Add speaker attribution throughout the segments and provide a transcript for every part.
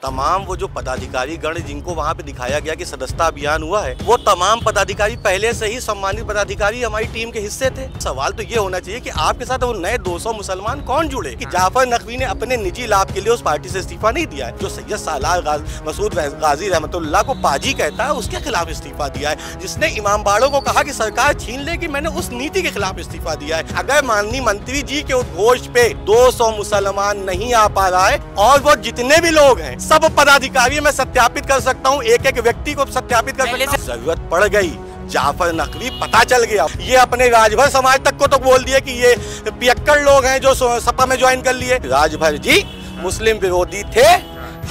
Speaker 1: तमाम वो जो पदाधिकारी गण जिनको वहाँ पे दिखाया गया कि सदस्यता अभियान हुआ है, वो तमाम पदाधिकारी पहले से ही सम्मानित पदाधिकारी हमारी टीम के हिस्से थे। सवाल तो ये होना चाहिए कि आपके साथ वो नए 200 मुसलमान कौन जुड़े कि जाफर नकवी ने अपने निजी लाभ के लिए उस पार्टी से इस्तीफा नहीं दिया है। जो सैयद सालार मसूद गाजी रहमतुल्लाह को पाजी कहता है, उसके खिलाफ इस्तीफा दिया है। जिसने इमामबाड़ों को कहा कि सरकार छीन लेगी, मैंने उस नीति के खिलाफ इस्तीफा दिया है। अगर माननीय मंत्री जी के उद्घोष पे 200 मुसलमान नहीं आ पा रहा है और वो जितने भी लोग हैं सब पदाधिकारी मैं सत्यापित कर सकता हूँ, एक एक व्यक्ति को सत्यापित कर सकता हूँ। जरूरत पड़ गई जाफर नकवी पता चल गया, ये अपने राजभर समाज तक को तो बोल दिए कि ये पियक्कड़ लोग हैं जो सपा में ज्वाइन कर लिए। राजभर जी मुस्लिम विरोधी थे,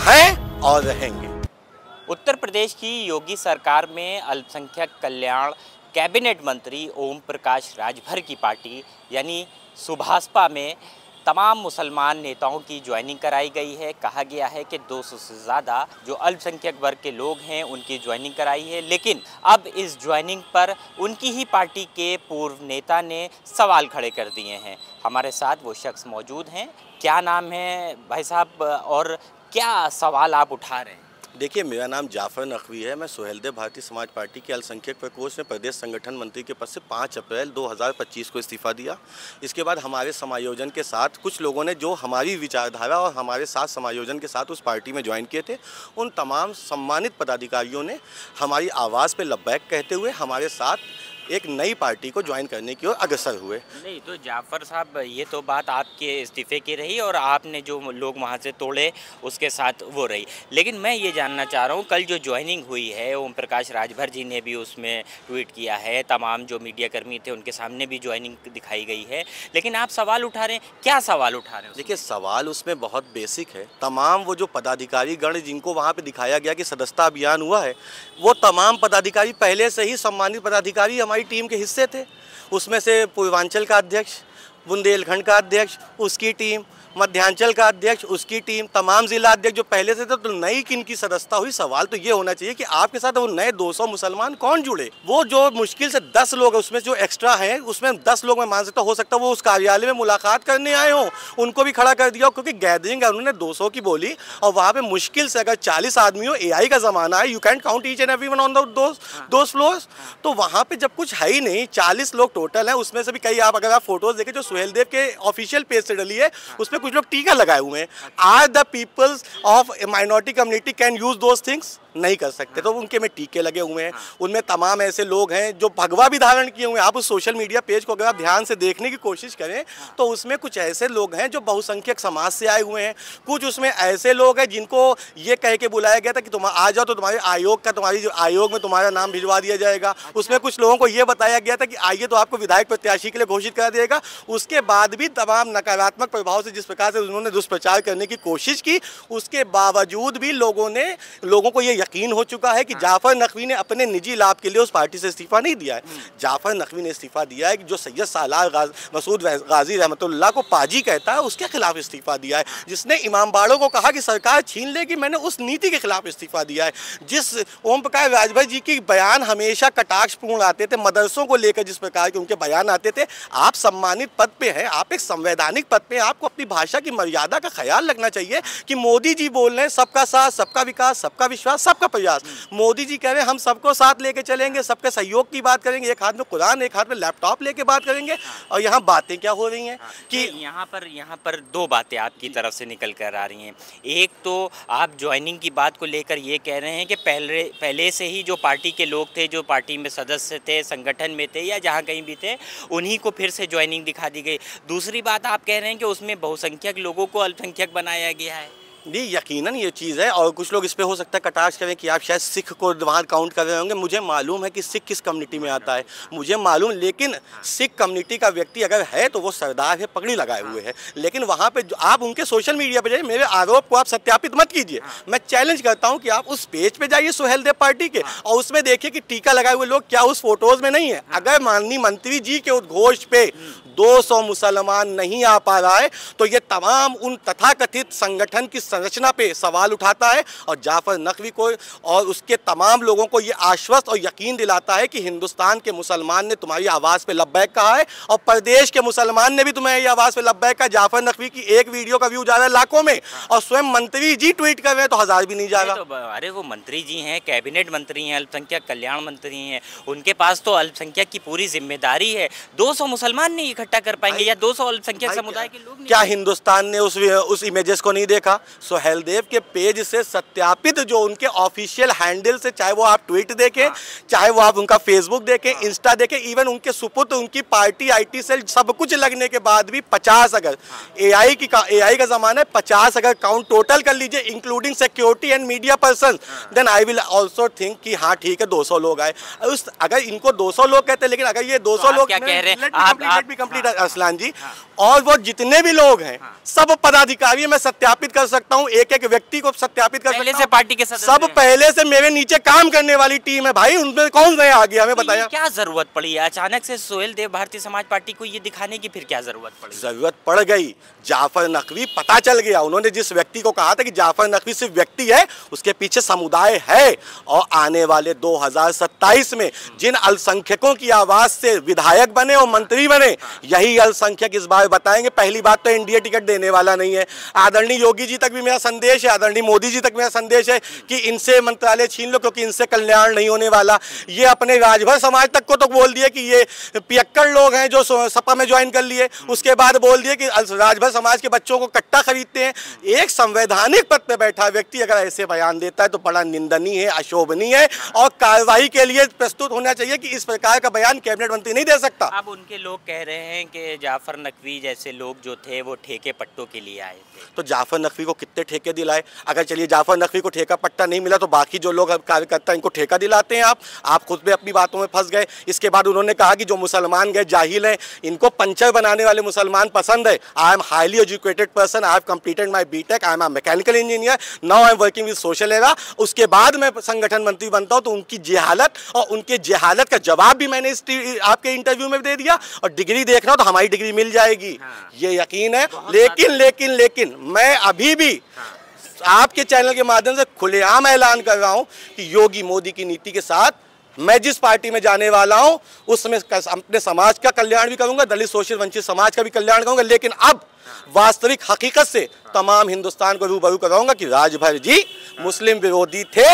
Speaker 1: हैं और रहेंगे।
Speaker 2: उत्तर प्रदेश की योगी सरकार में अल्पसंख्यक कल्याण कैबिनेट मंत्री ओम प्रकाश राजभर की पार्टी यानी सुभाषपा में तमाम मुसलमान नेताओं की ज्वाइनिंग कराई गई है। कहा गया है कि 200 से ज़्यादा जो अल्पसंख्यक वर्ग के लोग हैं उनकी ज्वाइनिंग कराई है, लेकिन अब इस ज्वाइनिंग पर उनकी ही पार्टी के पूर्व नेता ने सवाल खड़े कर दिए हैं। हमारे साथ वो शख्स मौजूद हैं। क्या नाम है भाई साहब और क्या सवाल आप उठा रहे हैं?
Speaker 1: देखिए, मेरा नाम जाफर नकवी है। मैं सुहेलदेव भारतीय समाज पार्टी के अल्पसंख्यक प्रकोष्ठ में प्रदेश संगठन मंत्री के पद से 5 अप्रैल 2025 को इस्तीफा दिया। इसके बाद हमारे समायोजन के साथ कुछ लोगों ने जो हमारी विचारधारा और हमारे साथ समायोजन के साथ उस पार्टी में ज्वाइन किए थे, उन तमाम सम्मानित पदाधिकारियों ने हमारी आवाज़ पे लब्बैक कहते हुए हमारे साथ एक नई पार्टी को ज्वाइन करने की ओर अग्रसर हुए।
Speaker 2: नहीं तो जाफर साहब, ये तो बात आपके इस्तीफे की रही और आपने जो लोग वहाँ से तोड़े उसके साथ वो रही, लेकिन मैं ये जानना चाह रहा हूँ कल जो ज्वाइनिंग हुई है, ओम प्रकाश राजभर जी ने भी उसमें ट्वीट किया है, तमाम जो मीडिया कर्मी थे उनके सामने भी ज्वाइनिंग दिखाई गई है, लेकिन आप सवाल उठा रहे हैं। क्या सवाल उठा रहे हैं?
Speaker 1: देखिए, सवाल उसमें बहुत बेसिक है। तमाम वो जो पदाधिकारी गण जिनको वहाँ पे दिखाया गया कि सदस्यता अभियान हुआ है, वो तमाम पदाधिकारी पहले से ही सम्मानित पदाधिकारी हमारी टीम के हिस्से थे। उसमें से पूर्वांचल का अध्यक्ष, बुंदेलखंड का अध्यक्ष उसकी टीम, मध्यांचल का अध्यक्ष उसकी टीम, तमाम जिला अध्यक्ष जो पहले से थे। तो नई किनकी सदस्यता हुई? सवाल तो ये होना चाहिए कि आपके साथ वो नए 200 मुसलमान कौन जुड़े। वो जो मुश्किल से 10 लोग हैं, उसमें जो एक्स्ट्रा हैं उसमें 10 लोग मैं मान सकता हो सकता है वो उस कार्यालय में मुलाकात करने आए हों, उनको भी खड़ा कर दिया, क्योंकि गैदरिंग उन्होंने 200 की बोली और वहाँ पे मुश्किल से अगर 40 आदमी हो, AI का ज़माना है, you can count each and everyone on those floors. तो वहाँ पर जब कुछ है ही नहीं, 40 लोग टोटल हैं, उसमें से भी कई आप अगर आप फोटोज़ देखें जो सुहेलदेव के ऑफिशियल पेज से डली है, उसमें कुछ लोग टीका लगाए हुए हैं। Are the peoples of minority community can use those things? नहीं कर सकते। तो उनके में टीके लगे हुए हैं। उनमें तमाम ऐसे लोग हैं जो भगवा भी धारण किए हुए हैं। आप उस सोशल मीडिया पेज को अगर आप ध्यान से देखने की कोशिश करें तो उसमें कुछ ऐसे लोग हैं जो बहुसंख्यक समाज से आए हुए हैं। कुछ उसमें ऐसे लोग हैं जिनको ये कह के बुलाया गया था कि तुम आ जाओ तो तुम्हारे आयोग का, तुम्हारी जो आयोग में तुम्हारा नाम भिजवा दिया जाएगा। उसमें कुछ लोगों को ये बताया गया था कि आइए तो आपको विधायक प्रत्याशी के लिए घोषित करा दिएगा। उसके बाद भी तमाम नकारात्मक प्रभाव से जिस प्रकार से उन्होंने दुष्प्रचार करने की कोशिश की, उसके बावजूद भी लोगों को ये यकीन हो चुका है कि जाफर नकवी ने अपने निजी लाभ के लिए उस पार्टी से इस्तीफा नहीं दिया है। जाफर नकवी ने इस्तीफा दिया है कि जो सैयद सालार मसूद गाजी रहमतुल्लाह को पाजी कहता है, उसके खिलाफ इस्तीफा दिया है। जिसने इमामबाड़ों को कहा कि सरकार छीन लेगी, मैंने उस नीति के खिलाफ इस्तीफा दिया है। जिस ओम प्रकाश राजभर जी की बयान हमेशा कटाक्षपूर्ण आते थे, मदरसों को लेकर जिस प्रकार के उनके बयान आते थे, आप सम्मानित पद पे हैं, आप एक संवैधानिक पद पे, आपको अपनी भाषा की मर्यादा का ख्याल रखना चाहिए कि मोदी जी बोल रहे हैं सबका साथ, सबका विकास, सबका विश्वास, सबका प्रयास। मोदी जी कह रहे हैं हम सबको साथ लेके चलेंगे, सबके सहयोग की बात करेंगे, एक हाथ में कुरान एक हाथ में लैपटॉप लेके बात करेंगे। और यहाँ बातें क्या हो रही हैं कि
Speaker 2: यहाँ पर 2 बातें आपकी तरफ से निकल कर आ रही हैं। एक तो आप ज्वाइनिंग की बात को लेकर ये कह रहे हैं कि पहले से ही जो पार्टी के लोग थे, जो पार्टी में सदस्य थे, संगठन में थे या जहाँ कहीं भी थे, उन्हीं को फिर से ज्वाइनिंग दिखा दी गई। दूसरी बात आप कह रहे हैं कि उसमें बहुसंख्यक लोगों को अल्पसंख्यक बनाया गया है।
Speaker 1: जी, यकीनन ये चीज़ है। और कुछ लोग इस पे हो सकता है कटाक्ष करें कि आप शायद सिख को वहाँ काउंट कर रहे होंगे। मुझे मालूम है कि सिख किस कम्युनिटी में आता है, मुझे मालूम, लेकिन सिख कम्युनिटी का व्यक्ति अगर है तो वो सरदार है, पगड़ी लगाए हुए है। लेकिन वहाँ पे आप उनके सोशल मीडिया पे जाइए, मेरे आरोप को आप सत्यापित मत कीजिए। मैं चैलेंज करता हूँ कि आप उस पेज पे जाइए सुहेलदेव पार्टी के और उसमें देखिए कि टीका लगाए हुए लोग क्या उस फोटोज़ में नहीं है। अगर माननीय मंत्री जी के उद्घोष पे 200 मुसलमान नहीं आ पा रहा है, तो ये तमाम उन तथाकथित संगठन की संरचना पे सवाल उठाता है और जाफर नकवी को और उसके तमाम लोगों को ये आश्वस्त और यकीन दिलाता है कि हिंदुस्तान के मुसलमान ने तुम्हारी आवाज़ पे लब्बैक कहा है और प्रदेश के मुसलमान ने भी तुम्हें ये आवाज़ पे लब्बैक कहा। जाफर नकवी की एक वीडियो का व्यू जा रहा है लाखों में और स्वयं मंत्री जी ट्वीट कर रहे हैं तो 1000 भी नहीं जाएगा।
Speaker 2: तो अरे वो मंत्री जी हैं, कैबिनेट मंत्री हैं, अल्पसंख्यक कल्याण मंत्री हैं, उनके पास तो अल्पसंख्यक की पूरी जिम्मेदारी है। 200 मुसलमान नहीं इकट्ठा कर पाएंगे या 200 अल्पसंख्यक समुदाय के लोग?
Speaker 1: क्या हिंदुस्तान ने उस इमेजेस को नहीं देखा? सोहेल देव के पेज से सत्यापित जो उनके ऑफिशियल हैंडल से, चाहे वो आप ट्वीट देखें, चाहे वो आप उनका फेसबुक देखें, इंस्टा देखें, इवन उनके सुपुत्र उनकी पार्टी IT सेल सब कुछ लगने के बाद भी 50 अगर AI का ज़माना है, 50 अगर काउंट टोटल कर लीजिए including security and media person, then I will also think कि हाँ ठीक है 200 लोग आए। अगर इनको 200 लोग कहते हैं, लेकिन अगर ये 200 लोग
Speaker 2: क्या कह रहे हैं
Speaker 1: अरसलान जी, और वो जितने भी लोग हैं सब पदाधिकारी मैं सत्यापित कर सकता हूँ, एक एक व्यक्ति को सत्यापित कर सकता हूँ।
Speaker 2: पार्टी के सदस्य
Speaker 1: सब पहले से मेरे नीचे काम करने वाली टीम है भाई, उनमें कौन नया आ गया हमें बताया।
Speaker 2: क्या जरूरत पड़ी है अचानक से सोहेल देव भारतीय समाज पार्टी को ये दिखाने की? फिर क्या जरूरत पड़ी?
Speaker 1: जरूरत पड़ गई, जाफर नकवी पता चल गया। उन्होंने जिस व्यक्ति को कहा था कि जाफर नकवी सिर्फ व्यक्ति है, उसके पीछे समुदाय है। और आने वाले 2027 में जिन अल्पसंख्यकों की आवाज से विधायक बने और मंत्री बने, यही अल्पसंख्यक इस बार बताएंगे। पहली बात तो NDA टिकट देने वाला नहीं है। आदरणीय योगी जी तक भी मेरा संदेश है, आदरणीय मोदी जी तक मेरा संदेश है कि इनसे मंत्रालय छीन लो, क्योंकि इनसे कल्याण नहीं होने वाला। ये अपने राजभर समाज तक को तो बोल दिए कि ये पियक्कड़ लोग हैं जो सपा में ज्वाइन कर लिए, उसके बाद बोल दिए कि राजभर समाज के बच्चों को कट्टा खरीदते हैं। एक संवैधानिक पद पर बैठा व्यक्ति अगर ऐसे बयान देता है तो बड़ा निंदनीय है, अशोभनीय है और कार्रवाई के लिए प्रस्तुत होना चाहिए कि इस प्रकार का बयान कैबिनेट मंत्री नहीं दे सकता।
Speaker 2: अब उनके लोग कह रहे हैं कि जाफर नकवी जैसे लोग जो थे वो ठेके पट्टों के लिए आए थे।
Speaker 1: तो जाफर नकवी को कितने ठेके दिलाए? अगर चलिए जाफर नकवी को ठेका पट्टा नहीं मिला तो बाकी जो लोग कार्यकर्ता इनको ठेका दिलाते हैं। आप खुद भी अपनी बातों में फंस गए। इसके बाद उन्होंने कहा कि जो मुसलमान गए जाहिल हैं, इनको पंचर बनाने वाले मुसलमान पसंद है। I am highly educated person, I have completed my BTech, I am a mechanical engineer, now I am working with social era. उसके बाद मैं संगठन मंत्री बनता हूं, तो उनकी जहालत और उनके जहालत का जवाब भी मैंने आपके इंटरव्यू में दे दिया। और डिग्री देखना तो हमारी डिग्री मिल जाएगी, ये यकीन है। लेकिन मैं अभी भी आपके चैनल के माध्यम से खुलेआम ऐलान कर रहा हूं कि योगी मोदी की नीति के साथ मैं जिस पार्टी में जाने वाला हूं उसमें अपने समाज का कल्याण भी करूंगा, दलित शोषित वंचित समाज का भी कल्याण करूंगा। लेकिन अब वास्तविक हकीकत से तमाम हिंदुस्तान को रूबरू कराऊंगा कि राजभर जी मुस्लिम विरोधी थे,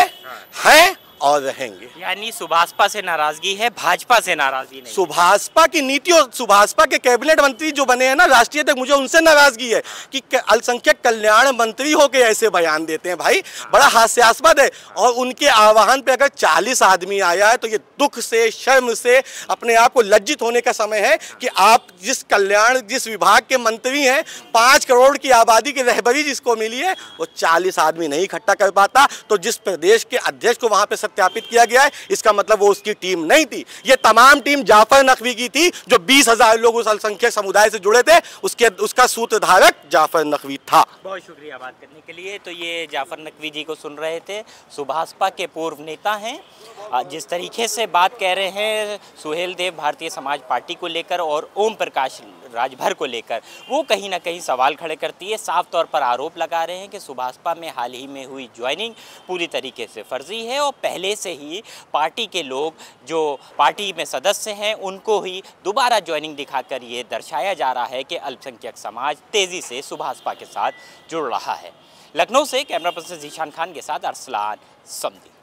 Speaker 1: हैं और रहेंगे।
Speaker 2: यानी सुभाषपा से नाराजगी है, भाजपा से नाराजगी नहीं।
Speaker 1: सुभाषपा की नीति और सुभाषपा के कैबिनेट मंत्री जो बने हैं ना राष्ट्रीय तक, मुझे उनसे नाराजगी है कि अल्पसंख्यक कल्याण मंत्री होकर ऐसे बयान देते हैं। भाई बड़ा हास्यास्पद है। और उनके आह्वान पे अगर 40 आदमी आया है तो ये दुख से, शर्म से अपने आप को लज्जित होने का समय है कि आप जिस विभाग के मंत्री हैं, 5 करोड़ की आबादी की रहबरी जिसको मिली है, वो 40 आदमी नहीं इकट्ठा कर पाता। तो जिस प्रदेश के अध्यक्ष को वहां पे सत्यापित किया गया है, इसका मतलब वो उसकी टीम नहीं थी। ये तमाम टीम जाफर नकवी की थी, जो 20,000 लोग उस अल्पसंख्यक समुदाय से जुड़े थे, उसका सूत्रधारक जाफर नकवी था।
Speaker 2: बहुत शुक्रिया बात करने के लिए। तो ये जाफर नकवी जी को सुन रहे थे, सुभाषपा के पूर्व नेता हैं। जिस तरीके से बात कह रहे हैं सोहेल देव भारतीय समाज पार्टी को लेकर और ओम प्रकाश राजभर को लेकर, वो कहीं ना कहीं सवाल खड़े करती है। साफ तौर पर आरोप लगा रहे हैं कि सुभाषपा में हाल ही में हुई ज्वाइनिंग पूरी तरीके से फर्जी है और पहले से ही पार्टी के लोग जो पार्टी में सदस्य हैं उनको ही दोबारा ज्वाइनिंग दिखाकर ये दर्शाया जा रहा है कि अल्पसंख्यक समाज तेज़ी से सुभाषपा के साथ जुड़ रहा है। लखनऊ से कैमरा पर्सन जीशान खान के साथ अरसलान समदी।